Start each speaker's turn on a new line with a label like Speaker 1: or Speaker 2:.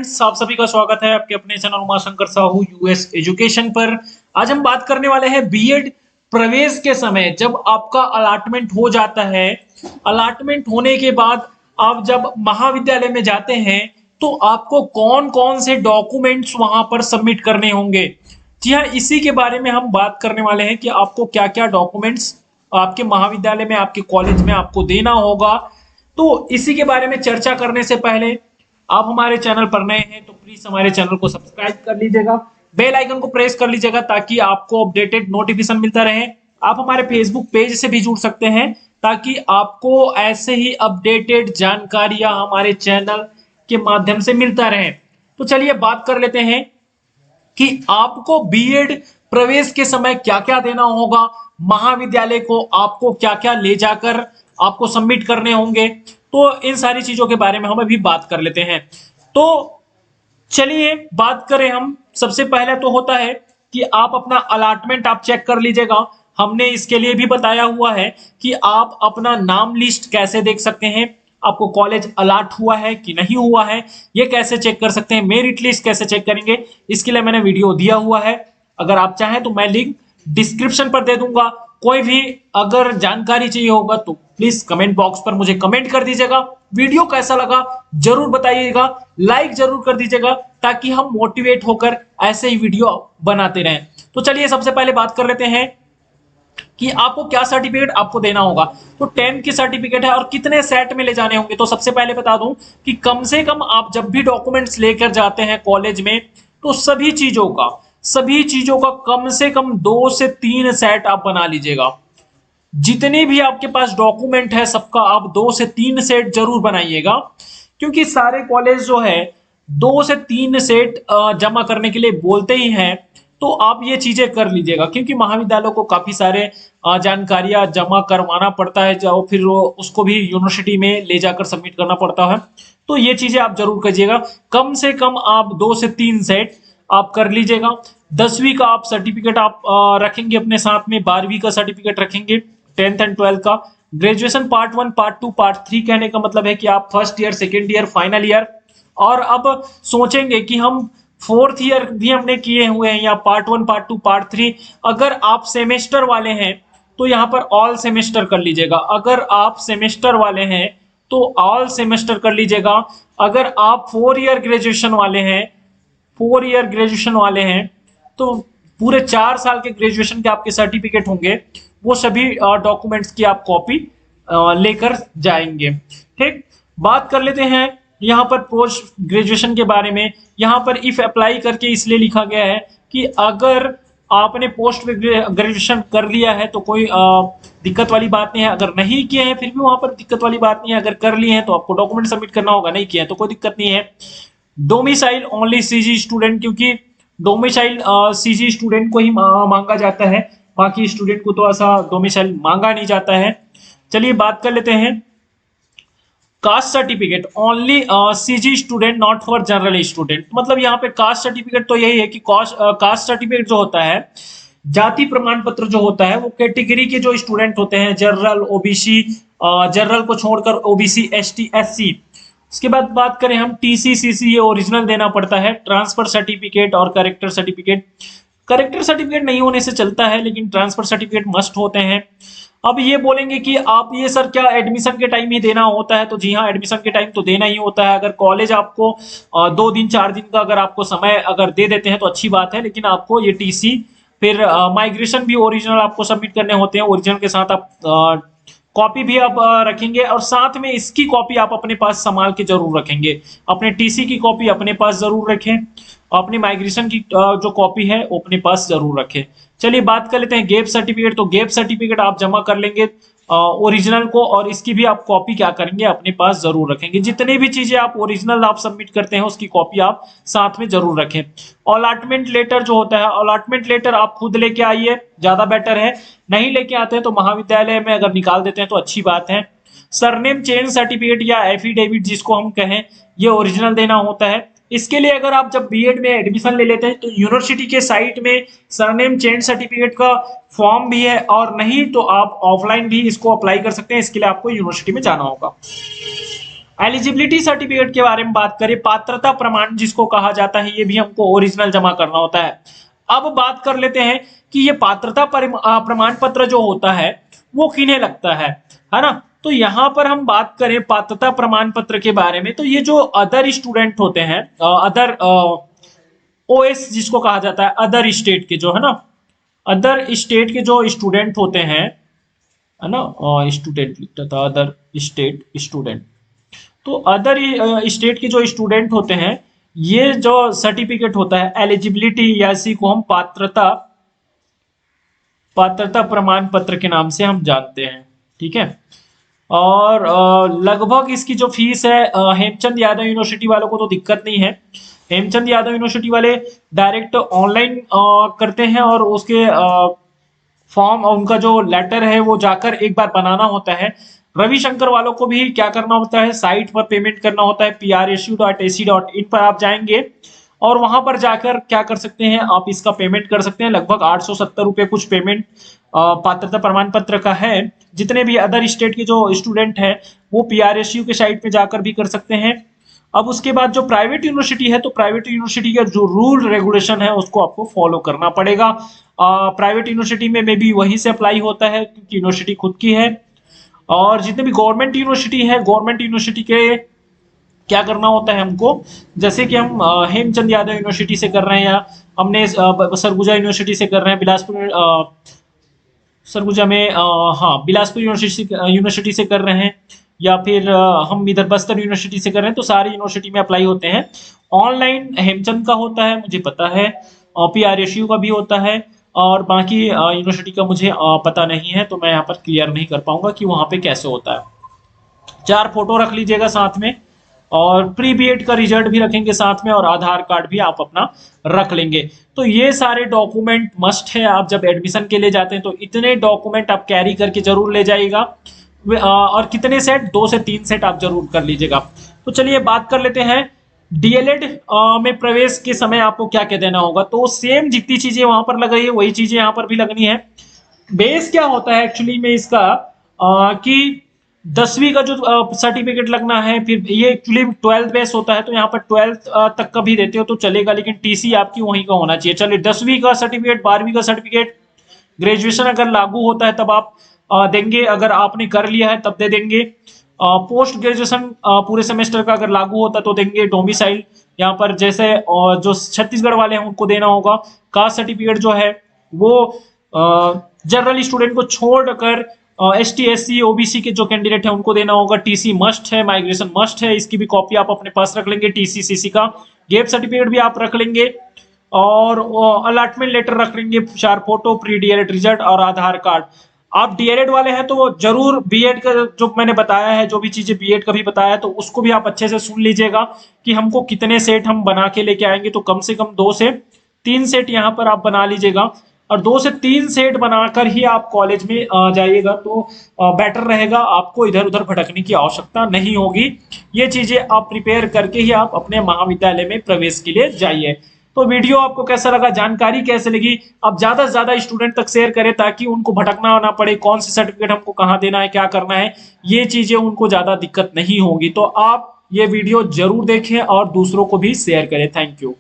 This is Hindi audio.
Speaker 1: आप सभी का स्वागत है आपके अपने channel Umashankar Sahu US education पर। आज हम बात करने वाले हैं बीएड प्रवेश के समय जब आपका अलॉटमेंट हो जाता है। अलॉटमेंट होने के बाद आप जब महाविद्यालय में जाते हैं तो आपको कौन-कौन से डॉक्यूमेंट्स वहां पर सबमिट करने होंगे। जी हाँ, इसी के बारे में हम बात करने वाले हैं कि आपको क्या-क्या डॉक्यूमेंट्स आपके महाविद्यालय में, आपके कॉलेज में आपको देना होगा। तो इसी के बारे में चर्चा करने से पहले आप हमारे चैनल पर नए हैं तो प्लीज हमारे चैनल को सब्सक्राइब कर लीजिएगा, बेल आइकन को प्रेस कर लीजिएगा ताकि आपको अपडेटेड नोटिफिकेशन मिलता रहे। आप हमारे फेसबुक पेज से भी जुड़ सकते हैं ताकि आपको ऐसे ही अपडेटेड जानकारियां हमारे चैनल के माध्यम से मिलता रहे। तो चलिए बात कर लेते हैं कि आपको बीएड प्रवेश के समय क्या-क्या देना होगा, महाविद्यालय को आपको क्या-क्या ले जाकर आपको सबमिट करने होंगे। तो इन सारी चीजों के बारे में हम अभी बात कर लेते हैं। तो चलिए बात करें हम। सबसे पहले तो होता है कि आप अपना अलॉटमेंट आप चेक कर लीजिएगा। हमने इसके लिए भी बताया हुआ है कि आप अपना नाम लिस्ट कैसे देख सकते हैं, आपको कॉलेज अलॉट हुआ है कि नहीं हुआ है, ये कैसे चेक कर सकते हैं, मेरिट लिस्ट कैसे चेक करेंगे, इसके लिए मैंने वीडियो दिया हुआ है। अगर आप चाहें तो मैं लिंक डिस्क्रिप्शन पर दे दूंगा। कोई भी अगर जानकारी चाहिए होगा तो प्लीज कमेंट बॉक्स पर मुझे कमेंट कर दीजिएगा। वीडियो कैसा लगा जरूर बताइएगा, लाइक जरूर कर दीजिएगा ताकि हम मोटिवेट होकर ऐसे ही वीडियो बनाते रहें। तो चलिए सबसे पहले बात कर लेते हैं कि आपको क्या सर्टिफिकेट आपको देना होगा। तो 10th की सर्टिफिकेट है और कितने सेट में ले जाने होंगे। तो सबसे पहले बता दूं कि कम से कम आप जब भी डॉक्यूमेंट्स लेकर जाते हैं कॉलेज में तो सभी चीजों का कम से कम 2 से 3 सेट आप बना लीजिएगा। जितने भी आपके पास डॉक्यूमेंट है सबका आप 2 से 3 सेट जरूर बनाइएगा, क्योंकि सारे कॉलेज जो है 2 से 3 सेट जमा करने के लिए बोलते ही हैं। तो आप ये चीजें कर लीजिएगा क्योंकि महाविद्यालयों को काफी सारे जानकारियां जमा करवाना पड़ता है, जो फिर उसको भी यूनिवर्सिटी में ले जाकर सबमिट करना पड़ता है। तो ये चीजें आप जरूर कीजिएगा। कम से कम आप 2 से 3 सेट आप कर लीजिएगा। 10वीं का आप सर्टिफिकेट आप रखेंगे अपने साथ में, 12वीं का सर्टिफिकेट रखेंगे, 10th एंड 12th का। ग्रेजुएशन पार्ट 1 पार्ट 2 पार्ट 3 कहने का मतलब है कि आप first year, second year, final year, और अब सोचेंगे कि हम फोर्थ ईयर भी हमने किए हुए हैं या पार्ट 1 पार्ट 2 पार्ट 3। अगर आप सेमेस्टर वाले हैं तो यहाँ पर ऑल सेमेस्टर कर लीजिएगा। अगर आप सेमेस्टर वाले हैं तो ऑल सेमेस्टर कर लीजिएगा। अगर आप 4 ईयर ग्रेजुएशन वाले हैं तो पूरे 4 साल के ग्रेजुएशन के आपके सर्टिफिकेट होंगे, वो सभी डॉक्यूमेंट्स की आप कॉपी लेकर जाएंगे। ठीक, बात कर लेते हैं यहाँ पर पोस्ट ग्रेजुएशन के बारे में। यहाँ पर इफ अप्लाई करके इसलिए लिखा गया है कि अगर आपने पोस्ट ग्रेजुएशन कर लिया है तो कोई दिक्कत वाली बात नहीं है, अगर नहीं किए हैं फिर भी वहां पर दिक्कत वाली बात नहीं है, अगर कर लिए हैं तो आपको डॉक्यूमेंट सबमिट करना होगा, नहीं किया है तो कोई दिक्कत नहीं है। डोमिसाइल ओनली सीजी स्टूडेंट, क्योंकि डोमिसाइल सीजी स्टूडेंट को ही मांगा जाता है, बाकी स्टूडेंट को तो ऐसा डोमिसाइल मांगा नहीं जाता है। चलिए बात कर लेते हैं caste certificate only CG student not for general student. मतलब यहाँ पे कास्ट सर्टिफिकेट तो यही है कि कास्ट सर्टिफिकेट जो होता है, जाति प्रमाण पत्र जो होता है, वो कैटेगरी के जो स्टूडेंट होते हैं, जनरल, ओबीसी, जनरल को छोड़कर ओबीसी, एसटी, एससी। उसके बाद बात करें हम टीसीसीसी, ये ओरिजिनल देना पड़ता है। ट्रांसफर सर्टिफिकेट और करेक्टर सर्टिफिकेट, करेक्टर सर्टिफिकेट नहीं होने से चलता है लेकिन ट्रांसफर सर्टिफिकेट मस्ट होते हैं। अब ये बोलेंगे कि आप ये सर क्या एडमिशन के टाइम ही देना होता है, तो जी हाँ, एडमिशन के टाइम तो देना ही होता है। अगर कॉलेज आपको 2 दिन 4 दिन का अगर आपको समय अगर दे देते हैं तो अच्छी बात है, लेकिन आपको ये टीसी फिर माइग्रेशन भी ओरिजिनल आपको सबमिट करने होते हैं। ओरिजिनल के साथ आप कॉपी भी आप रखेंगे और साथ में इसकी कॉपी आप अपने पास संभाल के जरूर रखेंगे। अपने टीसी की कॉपी अपने पास जरूर रखें, अपनी माइग्रेशन की जो कॉपी है वो अपने पास जरूर रखें। चलिए बात कर लेते हैं गैप सर्टिफिकेट। तो गैप सर्टिफिकेट आप जमा कर लेंगे ओरिजिनल को, और इसकी भी आप कॉपी क्या करेंगे, अपने पास जरूर रखेंगे। जितनी भी चीजें आप ओरिजिनल आप सबमिट करते हैं उसकी कॉपी आप साथ में जरूर रखें। अलॉटमेंट लेटर जो होता है, अलॉटमेंट लेटर आप खुद लेके आइए, ज्यादा बेटर है। नहीं लेके आते हैं तो महाविद्यालय में अगर निकाल देते हैं तो अच्छी बात है। सरनेम चेंज सर्टिफिकेट या एफिडेविट जिसको हम कहें, ये ओरिजिनल देना होता है। इसके लिए अगर आप जब बीएड में एडमिशन ले लेते हैं तो यूनिवर्सिटी के साइट में सरनेम चेंज सर्टिफिकेट का फॉर्म भी है, और नहीं तो आप ऑफलाइन भी इसको अप्लाई कर सकते हैं। इसके लिए आपको यूनिवर्सिटी में जाना होगा। एलिजिबिलिटी सर्टिफिकेट के बारे में बात करें, पात्रता प्रमाण जिसको कहा जाता है, ये भी हमको ओरिजिनल जमा करना होता है। अब बात कर लेते हैं कि ये पात्रता प्रमाण पत्र जो होता है वो किन्हें लगता है ना। तो यहाँ पर हम बात करें पात्रता प्रमाण पत्र के बारे में, तो ये जो अदर स्टूडेंट होते हैं, अदर ओएस जिसको कहा जाता है, अदर स्टेट के जो है ना, अदर स्टेट के जो स्टूडेंट होते हैं, है ना, स्टूडेंट लिखता था, अदर स्टेट स्टूडेंट। तो अदर स्टेट के जो स्टूडेंट होते हैं, ये जो सर्टिफिकेट होता है एलिजिबिलिटी, या इसी को हम पात्रता प्रमाण पत्र के नाम से हम जानते हैं, ठीक है। और लगभग इसकी जो फीस है, हेमचंद यादव यूनिवर्सिटी वालों को तो दिक्कत नहीं है। हेमचंद यादव यूनिवर्सिटी वाले डायरेक्ट ऑनलाइन करते हैं, और उसके फॉर्म और उनका जो लेटर है वो जाकर एक बार बनाना होता है। रविशंकर वालों को भी क्या करना होता है, साइट पर पेमेंट करना होता है, prsu.ac.in पर आप जाएंगे और वहां पर जाकर क्या कर सकते हैं, आप इसका पेमेंट कर सकते हैं। लगभग 870 रुपए कुछ पेमेंट पात्रता प्रमाण पत्र का है। जितने भी अदर स्टेट के जो स्टूडेंट हैं वो PRSU के साइट पे जाकर भी कर सकते हैं। अब उसके बाद जो प्राइवेट यूनिवर्सिटी है, तो प्राइवेट यूनिवर्सिटी का जो रूल रेगुलेशन है उसको आपको फॉलो करना पड़ेगा। प्राइवेट यूनिवर्सिटी में भी वहीं से अप्लाई होता है क्योंकि यूनिवर्सिटी खुद की है। और जितने भी गवर्नमेंट यूनिवर्सिटी है, गवर्नमेंट यूनिवर्सिटी के क्या करना होता है हमको, जैसे कि हम हेमचंद यादव यूनिवर्सिटी से कर रहे हैं, या हमने सरगुजा यूनिवर्सिटी से कर रहे हैं, बिलासपुर सरगुजा में हाँ बिलासपुर यूनिवर्सिटी से कर रहे हैं, या फिर हम इधर बस्तर यूनिवर्सिटी से कर रहे हैं, तो सारी यूनिवर्सिटी में अप्लाई होते हैं। ऑनलाइन हेमचंद का होता है मुझे पता है, PRSU का भी होता है, और बाकी यूनिवर्सिटी का मुझे पता नहीं है, तो मैं यहाँ पर क्लियर नहीं कर पाऊंगा कि वहाँ पे कैसे होता है। 4 फोटो रख लीजिएगा साथ में, और प्री बीएड का रिजल्ट भी रखेंगे साथ में, और आधार कार्ड भी आप अपना रख लेंगे। तो ये सारे डॉक्यूमेंट मस्ट है। आप जब एडमिशन के लिए जाते हैं तो इतने डॉक्यूमेंट आप कैरी करके जरूर ले जाइएगा। और कितने सेट, 2 से 3 सेट आप जरूर कर लीजिएगा। तो चलिए बात कर लेते हैं डीएलएड में प्रवेश के समय आपको क्या क्या देना होगा। तो सेम जितनी चीजें वहां पर लग रही है वही चीजें यहाँ पर भी लगनी है। बेस क्या होता है एक्चुअली में इसका, कि 10वीं का जो सर्टिफिकेट लगना है, फिर ये एक्चुअली 12th बेस होता है, तो यहाँ पर 12th तक का भी देते हो तो चलेगा, लेकिन टीसी आपकी वहीं का होना चाहिए। चलिए 10वीं का सर्टिफिकेट, 12वीं का सर्टिफिकेट, ग्रेजुएशन अगर लागू होता है तब आप देंगे, अगर आपने कर लिया है तब दे देंगे। पोस्ट ग्रेजुएशन पूरे सेमेस्टर का अगर लागू होता तो देंगे। डोमिसाइल यहाँ पर जैसे जो छत्तीसगढ़ वाले हैं उनको देना होगा। कास्ट सर्टिफिकेट जो है वो जनरल स्टूडेंट को छोड़कर ST SC OBC के जो कैंडिडेट है उनको देना होगा। टीसी मस्ट है, माइग्रेशन मस्ट है, इसकी भी कॉपी आप अपने पास रख लेंगे। TC CC का गैप सर्टिफिकेट भी आप रख लेंगे, और अलॉटमेंट लेटर रख लेंगे, 4 फोटो, प्री डीएलएड रिजल्ट और आधार कार्ड। आप डीएलएड वाले हैं तो जरूर बीएड का जो मैंने बताया है, जो भी चीजें बीएड का भी बताया है, तो उसको भी आप अच्छे से सुन लीजिएगा कि हमको कितने सेट हम बना के लेके आएंगे। तो कम से कम 2 से 3 सेट यहाँ पर आप बना लीजिएगा, और 2 से 3 सेट बनाकर ही आप कॉलेज में जाइएगा तो बेटर रहेगा। आपको इधर उधर भटकने की आवश्यकता नहीं होगी। ये चीजें आप प्रिपेयर करके ही आप अपने महाविद्यालय में प्रवेश के लिए जाइए। तो वीडियो आपको कैसा लगा, जानकारी कैसे लगी, आप ज्यादा से ज्यादा स्टूडेंट तक शेयर करें ताकि उनको भटकना ना पड़े, कौन सी सर्टिफिकेट हमको कहाँ देना है, क्या करना है, ये चीजें उनको ज्यादा दिक्कत नहीं होगी। तो आप ये वीडियो जरूर देखें और दूसरों को भी शेयर करें। Thank you.